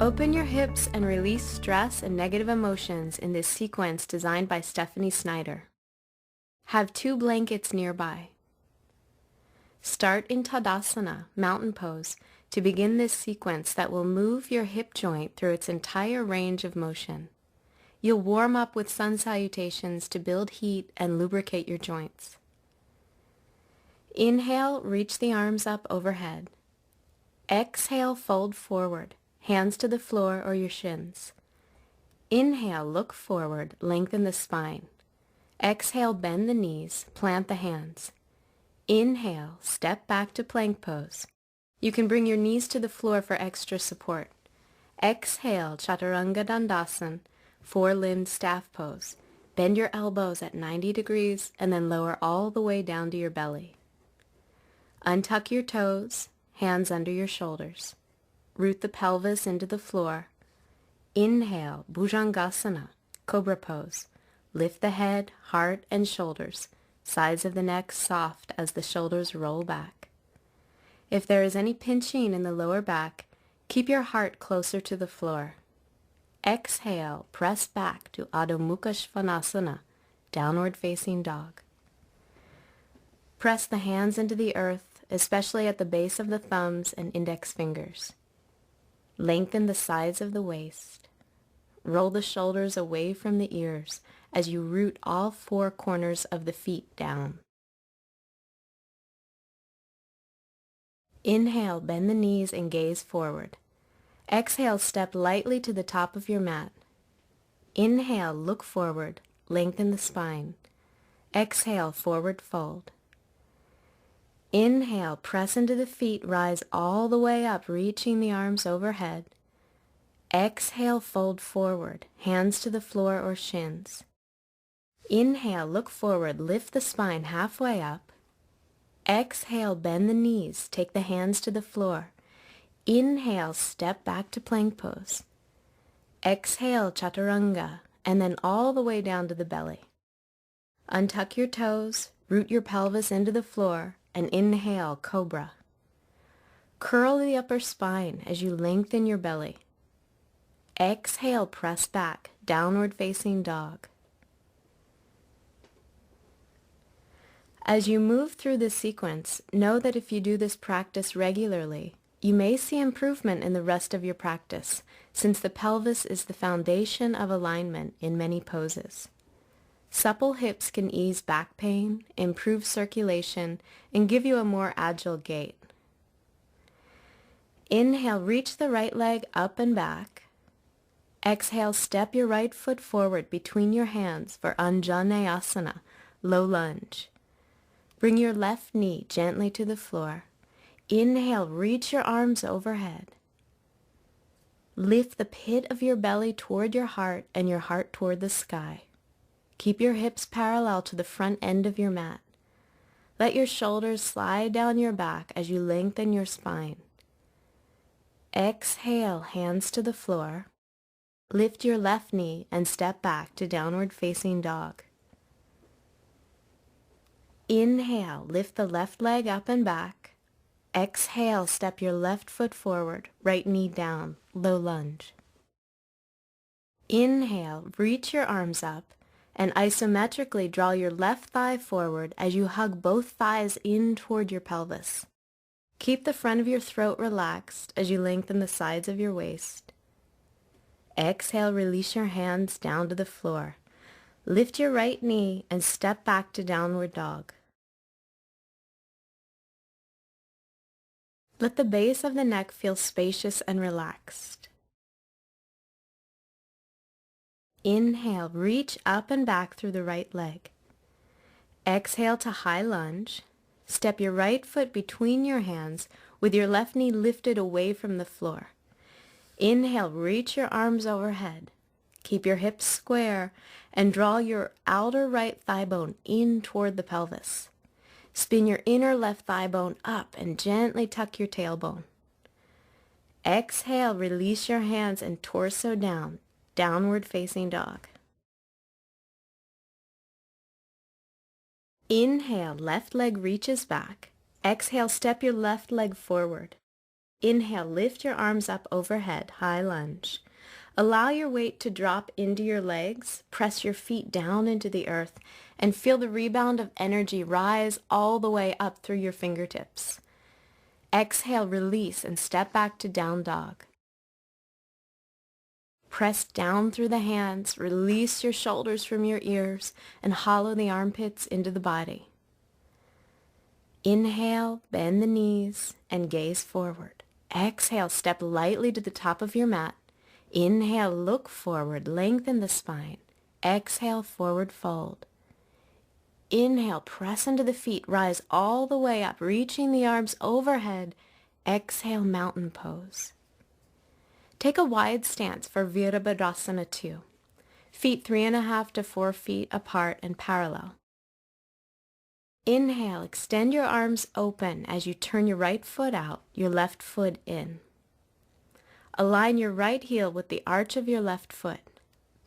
Open your hips and release stress and negative emotions in this sequence designed by Stephanie Snyder. Have 2 blankets nearby. Start in Tadasana, mountain pose, to begin this sequence that will move your hip joint through its entire range of motion. You'll warm up with sun salutations to build heat and lubricate your joints. Inhale, reach the arms up overhead. Exhale, fold forward, hands to the floor or your shins. Inhale, look forward, lengthen the spine. Exhale, bend the knees, plant the hands. Inhale, step back to plank pose. You can bring your knees to the floor for extra support. Exhale, Chaturanga Dandasana, 4-limbed staff pose. Bend your elbows at 90 degrees and then lower all the way down to your belly. Untuck your toes, hands under your shoulders. Root the pelvis into the floor. Inhale, Bhujangasana, cobra pose. Lift the head, heart, and shoulders. Sides of the neck soft as the shoulders roll back. If there is any pinching in the lower back, keep your heart closer to the floor. Exhale, press back to Adho Mukha Svanasana, downward facing dog. Press the hands into the earth, especially at the base of the thumbs and index fingers. Lengthen the sides of the waist. Roll the shoulders away from the ears as you root all 4 corners of the feet down. Inhale, bend the knees and gaze forward. Exhale, step lightly to the top of your mat. Inhale, look forward, lengthen the spine. Exhale, forward fold. Inhale, press into the feet, rise all the way up, reaching the arms overhead. Exhale, fold forward, hands to the floor or shins. Inhale, look forward, lift the spine halfway up. Exhale, bend the knees, take the hands to the floor. Inhale, step back to plank pose. Exhale, Chaturanga, and then all the way down to the belly. Untuck your toes, root your pelvis into the floor, and inhale, cobra. Curl the upper spine as you lengthen your belly. Exhale, press back, downward facing dog. As you move through this sequence, know that if you do this practice regularly, you may see improvement in the rest of your practice, since the pelvis is the foundation of alignment in many poses. Supple hips can ease back pain, improve circulation, and give you a more agile gait. Inhale, reach the right leg up and back. Exhale, step your right foot forward between your hands for Anjaneyasana, low lunge. Bring your left knee gently to the floor. Inhale, reach your arms overhead. Lift the pit of your belly toward your heart and your heart toward the sky. Keep your hips parallel to the front end of your mat. Let your shoulders slide down your back as you lengthen your spine. Exhale, hands to the floor. Lift your left knee and step back to downward facing dog. Inhale, lift the left leg up and back. Exhale, step your left foot forward, right knee down, low lunge. Inhale, reach your arms up and isometrically draw your left thigh forward as you hug both thighs in toward your pelvis. Keep the front of your throat relaxed as you lengthen the sides of your waist. Exhale, release your hands down to the floor. Lift your right knee and step back to downward dog. Let the base of the neck feel spacious and relaxed. Inhale, reach up and back through the right leg. Exhale to high lunge. Step your right foot between your hands with your left knee lifted away from the floor. Inhale, reach your arms overhead. Keep your hips square and draw your outer right thigh bone in toward the pelvis. Spin your inner left thigh bone up and gently tuck your tailbone. Exhale, release your hands and torso down, downward facing dog. Inhale, left leg reaches back. Exhale, step your left leg forward. Inhale, lift your arms up overhead, high lunge. Allow your weight to drop into your legs, press your feet down into the earth, and feel the rebound of energy rise all the way up through your fingertips. Exhale, release, and step back to down dog. Press down through the hands, release your shoulders from your ears, and hollow the armpits into the body. Inhale, bend the knees, and gaze forward. Exhale, step lightly to the top of your mat. Inhale, look forward, lengthen the spine. Exhale, forward fold. Inhale, press into the feet, rise all the way up, reaching the arms overhead. Exhale, mountain pose. Take a wide stance for Virabhadrasana 2. Feet 3.5 to 4 feet apart and parallel. Inhale, extend your arms open as you turn your right foot out, your left foot in. Align your right heel with the arch of your left foot.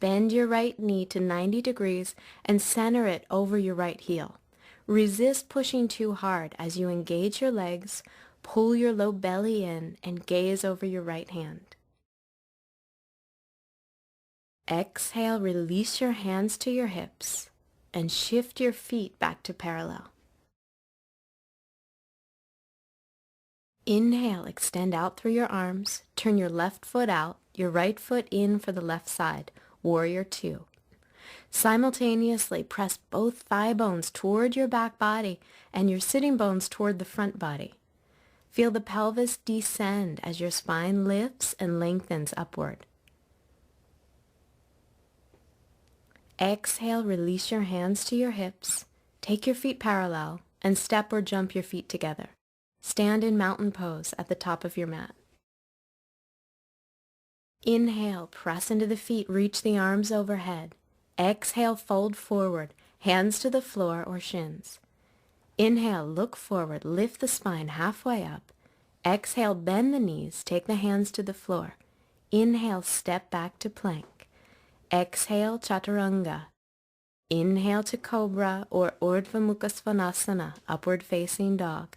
Bend your right knee to 90 degrees and center it over your right heel. Resist pushing too hard as you engage your legs, pull your low belly in, and gaze over your right hand. Exhale, release your hands to your hips and shift your feet back to parallel. Inhale, extend out through your arms, turn your left foot out, your right foot in for the left side, Warrior 2. Simultaneously press both thigh bones toward your back body and your sitting bones toward the front body. Feel the pelvis descend as your spine lifts and lengthens upward. Exhale, release your hands to your hips, take your feet parallel, and step or jump your feet together. Stand in mountain pose at the top of your mat. Inhale, press into the feet, reach the arms overhead. Exhale, fold forward, hands to the floor or shins. Inhale, look forward, lift the spine halfway up. Exhale, bend the knees, take the hands to the floor. Inhale, step back to plank. Exhale, chaturanga. Inhale to cobra or urdhva mukha svanasana, upward facing dog.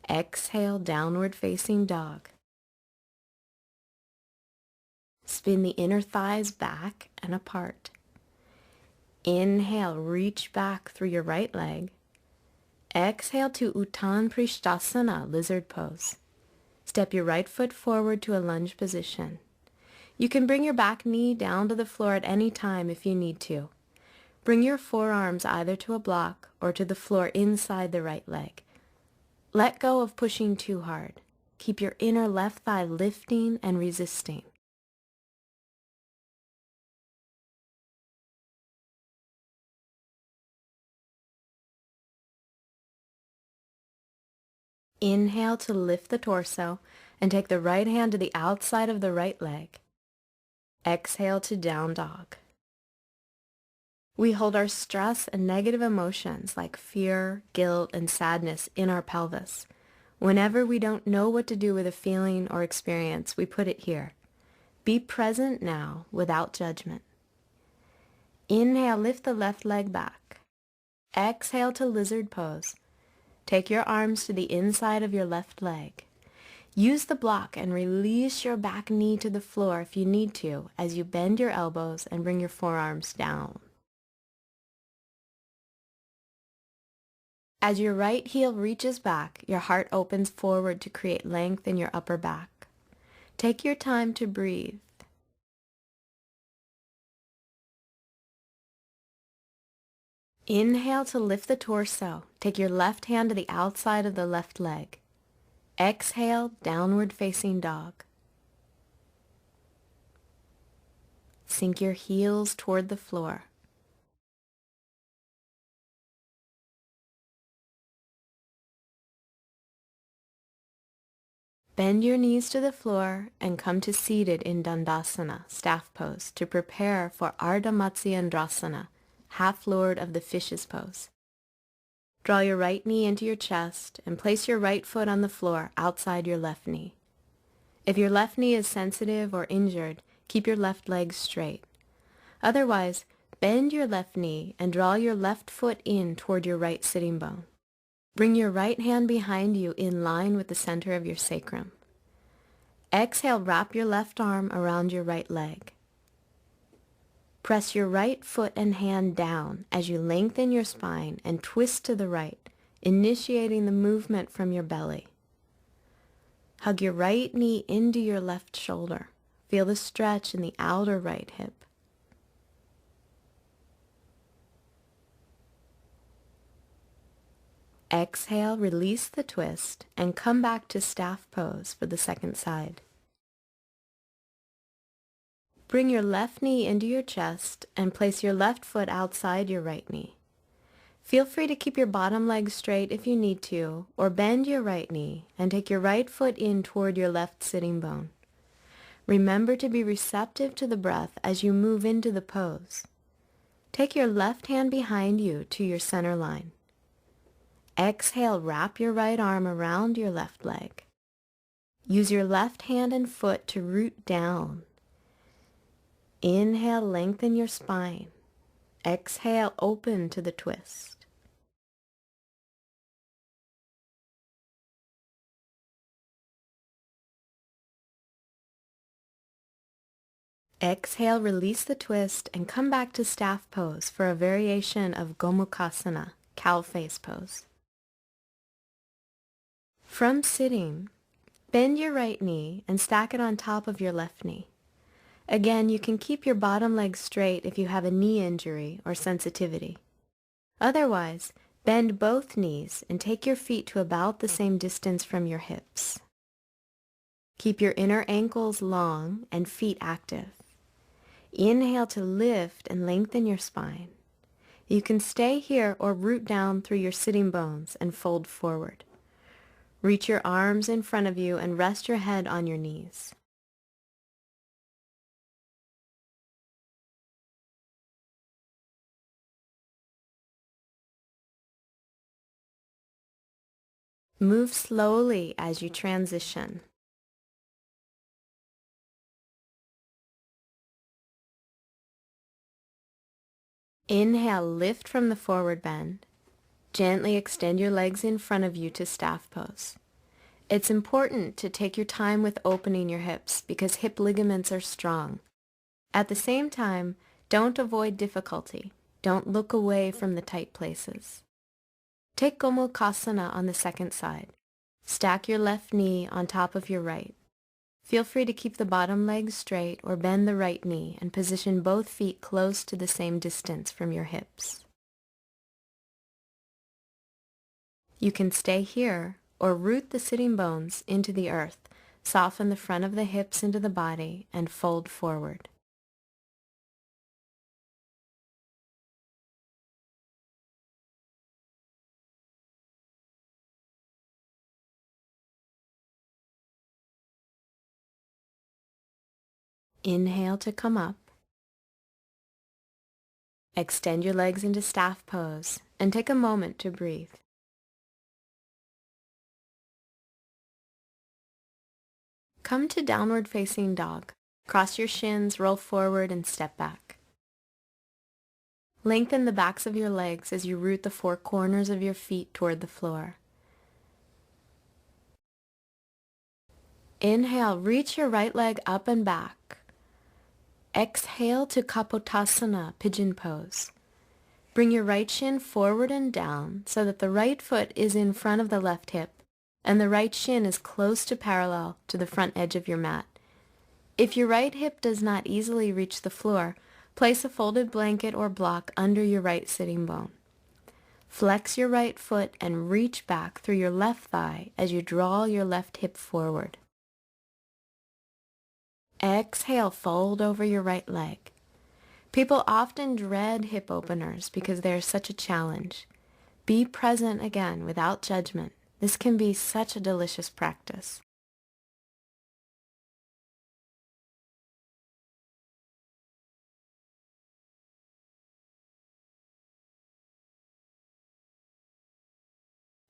Exhale, downward facing dog. Spin the inner thighs back and apart. Inhale, reach back through your right leg. Exhale to Uttan Prishtasana, lizard pose. Step your right foot forward to a lunge position. You can bring your back knee down to the floor at any time if you need to. Bring your forearms either to a block or to the floor inside the right leg. Let go of pushing too hard. Keep your inner left thigh lifting and resisting. Inhale to lift the torso and take the right hand to the outside of the right leg. Exhale to down dog. We hold our stress and negative emotions like fear, guilt, and sadness in our pelvis. Whenever we don't know what to do with a feeling or experience, we put it here. Be present now without judgment. Inhale, lift the left leg back. Exhale to lizard pose. Take your arms to the inside of your left leg. Use the block and release your back knee to the floor if you need to as you bend your elbows and bring your forearms down. As your right heel reaches back, your heart opens forward to create length in your upper back. Take your time to breathe. Inhale to lift the torso. Take your left hand to the outside of the left leg. Exhale, downward facing dog. Sink your heels toward the floor. Bend your knees to the floor and come to seated in Dandasana, staff pose, to prepare for Ardha Matsyendrasana, half lord of the fishes pose. Draw your right knee into your chest and place your right foot on the floor outside your left knee. If your left knee is sensitive or injured, keep your left leg straight. Otherwise, bend your left knee and draw your left foot in toward your right sitting bone. Bring your right hand behind you in line with the center of your sacrum. Exhale, wrap your left arm around your right leg. Press your right foot and hand down as you lengthen your spine and twist to the right, initiating the movement from your belly. Hug your right knee into your left shoulder. Feel the stretch in the outer right hip. Exhale, release the twist, and come back to staff pose for the second side. Bring your left knee into your chest and place your left foot outside your right knee. Feel free to keep your bottom leg straight if you need to, or bend your right knee and take your right foot in toward your left sitting bone. Remember to be receptive to the breath as you move into the pose. Take your left hand behind you to your center line. Exhale, wrap your right arm around your left leg. Use your left hand and foot to root down. Inhale, lengthen your spine. Exhale, open to the twist. Exhale, release the twist, and come back to staff pose for a variation of Gomukhasana, cow face pose. From sitting, bend your right knee and stack it on top of your left knee. Again, you can keep your bottom leg straight if you have a knee injury or sensitivity. Otherwise, bend both knees and take your feet to about the same distance from your hips. Keep your inner ankles long and feet active. Inhale to lift and lengthen your spine. You can stay here or root down through your sitting bones and fold forward. Reach your arms in front of you and rest your head on your knees. Move slowly as you transition. Inhale, lift from the forward bend. Gently extend your legs in front of you to staff pose. It's important to take your time with opening your hips because hip ligaments are strong. At the same time, don't avoid difficulty. Don't look away from the tight places. Take Gomukhasana on the second side. Stack your left knee on top of your right. Feel free to keep the bottom leg straight or bend the right knee and position both feet close to the same distance from your hips. You can stay here or root the sitting bones into the earth, soften the front of the hips into the body, and fold forward. Inhale to come up. Extend your legs into staff pose and take a moment to breathe. Come to downward facing dog. Cross your shins, roll forward, and step back. Lengthen the backs of your legs as you root the four corners of your feet toward the floor. Inhale, reach your right leg up and back. Exhale to Kapotasana, pigeon pose. Bring your right shin forward and down so that the right foot is in front of the left hip and the right shin is close to parallel to the front edge of your mat. If your right hip does not easily reach the floor, place a folded blanket or block under your right sitting bone. Flex your right foot and reach back through your left thigh as you draw your left hip forward. Exhale, fold over your right leg. People often dread hip openers because they are such a challenge. Be present again without judgment. This can be such a delicious practice.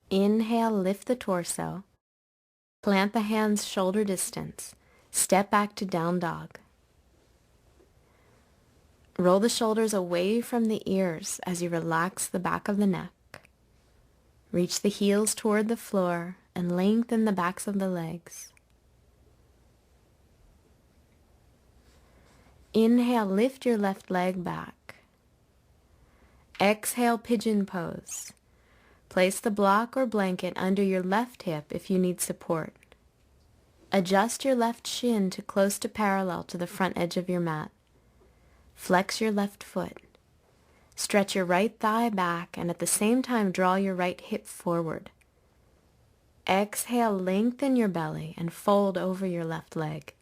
Inhale, lift the torso. Plant the hands shoulder distance. Step back to down dog. Roll the shoulders away from the ears as you relax the back of the neck. Reach the heels toward the floor and lengthen the backs of the legs. Inhale, lift your left leg back. Exhale, pigeon pose. Place the block or blanket under your left hip if you need support. Adjust your left shin to close to parallel to the front edge of your mat. Flex your left foot. Stretch your right thigh back and at the same time draw your right hip forward. Exhale, lengthen your belly and fold over your left leg.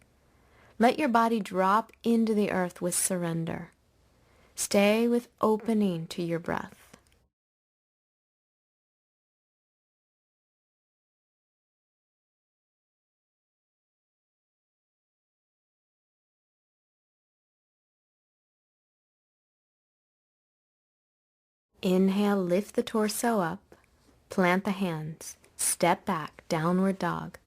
Let your body drop into the earth with surrender. Stay with opening to your breath. Inhale, lift the torso up, plant the hands, step back, downward dog.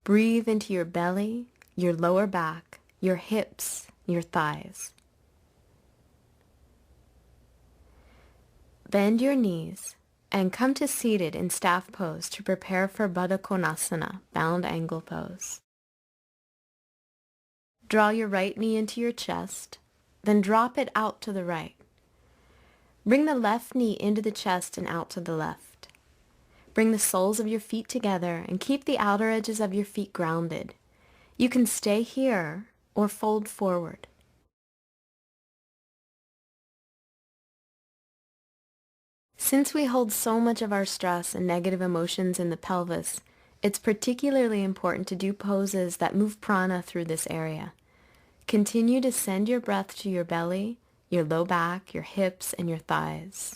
Breathe into your belly, your lower back, your hips, your thighs. Bend your knees and come to seated in staff pose to prepare for Baddha Konasana, bound angle pose. Draw your right knee into your chest, then drop it out to the right. Bring the left knee into the chest and out to the left. Bring the soles of your feet together and keep the outer edges of your feet grounded. You can stay here or fold forward. Since we hold so much of our stress and negative emotions in the pelvis, it's particularly important to do poses that move prana through this area. Continue to send your breath to your belly, your low back, your hips, and your thighs.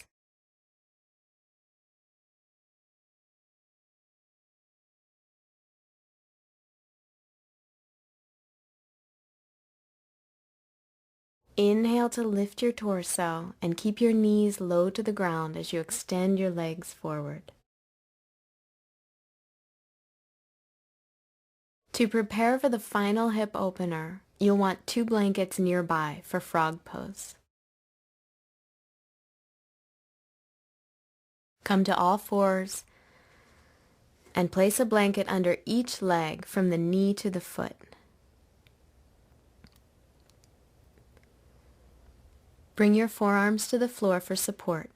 Inhale to lift your torso and keep your knees low to the ground as you extend your legs forward. To prepare for the final hip opener, you'll want 2 blankets nearby for frog pose. Come to all fours and place a blanket under each leg from the knee to the foot. Bring your forearms to the floor for support.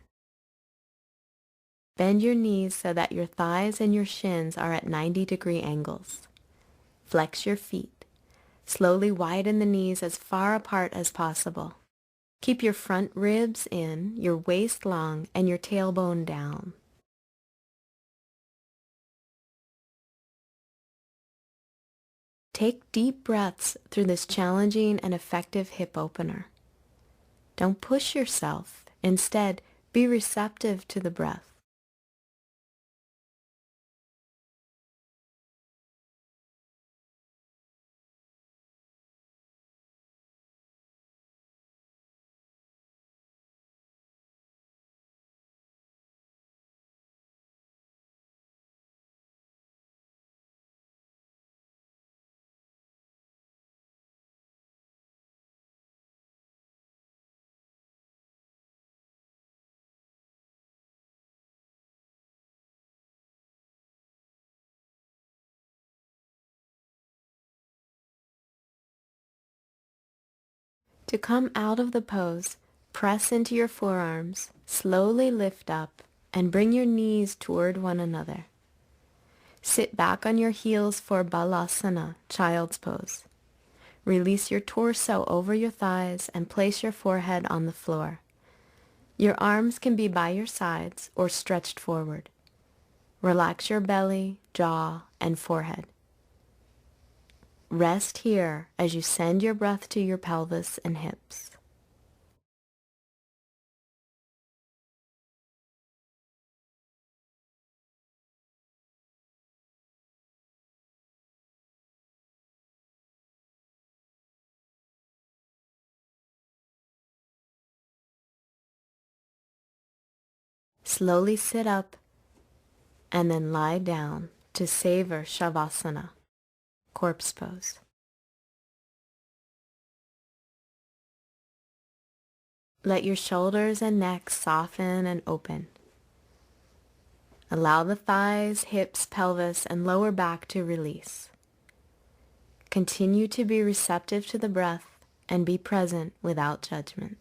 Bend your knees so that your thighs and your shins are at 90-degree angles. Flex your feet. Slowly widen the knees as far apart as possible. Keep your front ribs in, your waist long, and your tailbone down. Take deep breaths through this challenging and effective hip opener. Don't push yourself. Instead, be receptive to the breath. To come out of the pose, press into your forearms, slowly lift up, and bring your knees toward one another. Sit back on your heels for balasana, child's pose. Release your torso over your thighs and place your forehead on the floor. Your arms can be by your sides or stretched forward. Relax your belly, jaw, and forehead. Rest here as you send your breath to your pelvis and hips. Slowly sit up and then lie down to savor Shavasana, corpse pose. Let your shoulders and neck soften and open. Allow the thighs, hips, pelvis, and lower back to release. Continue to be receptive to the breath and be present without judgment.